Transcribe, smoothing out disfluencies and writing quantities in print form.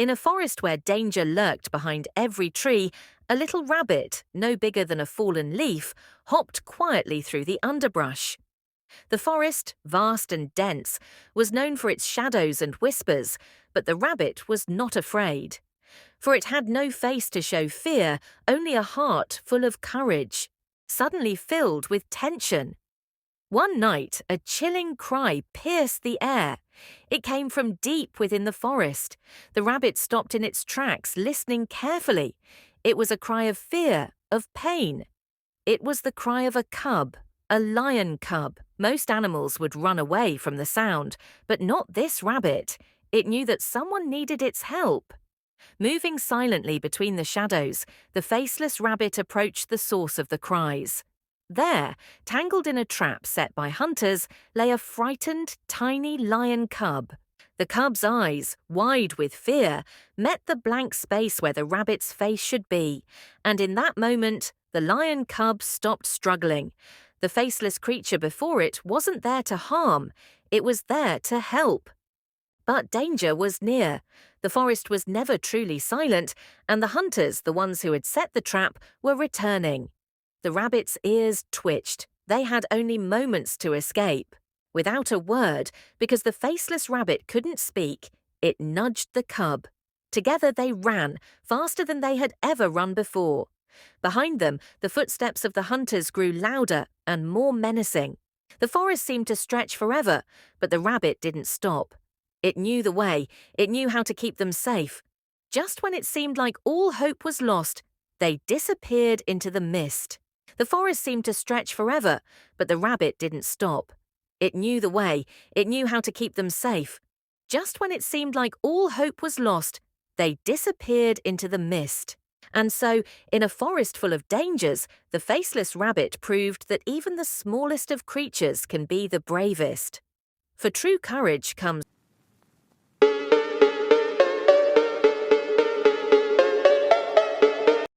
In a forest where danger lurked behind every tree, a little rabbit, no bigger than a fallen leaf, hopped quietly through the underbrush. The forest, vast and dense, was known for its shadows and whispers, but the rabbit was not afraid. For it had no face to show fear, only a heart full of courage, suddenly filled with tension. One night, a chilling cry pierced the air. It came from deep within the forest. The rabbit stopped in its tracks, listening carefully. It was a cry of fear, of pain. It was the cry of a cub, a lion cub. Most animals would run away from the sound, but not this rabbit. It knew that someone needed its help. Moving silently between the shadows, the faceless rabbit approached the source of the cries. There, tangled in a trap set by hunters, lay a frightened, tiny lion cub. The cub's eyes, wide with fear, met the blank space where the rabbit's face should be, and in that moment, the lion cub stopped struggling. The faceless creature before it wasn't there to harm, it was there to help. But danger was near. The forest was never truly silent, and the hunters, the ones who had set the trap, were returning. The rabbit's ears twitched. They had only moments to escape. Without a word, because the faceless rabbit couldn't speak, it nudged the cub. Together they ran, faster than they had ever run before. Behind them, the footsteps of the hunters grew louder and more menacing. The forest seemed to stretch forever, but the rabbit didn't stop. It knew the way. It knew how to keep them safe. Just when it seemed like all hope was lost, they disappeared into the mist. The forest seemed to stretch forever, but the rabbit didn't stop. It knew the way. It knew how to keep them safe. Just when it seemed like all hope was lost, they disappeared into the mist. And so, in a forest full of dangers, the faceless rabbit proved that even the smallest of creatures can be the bravest. For true courage comes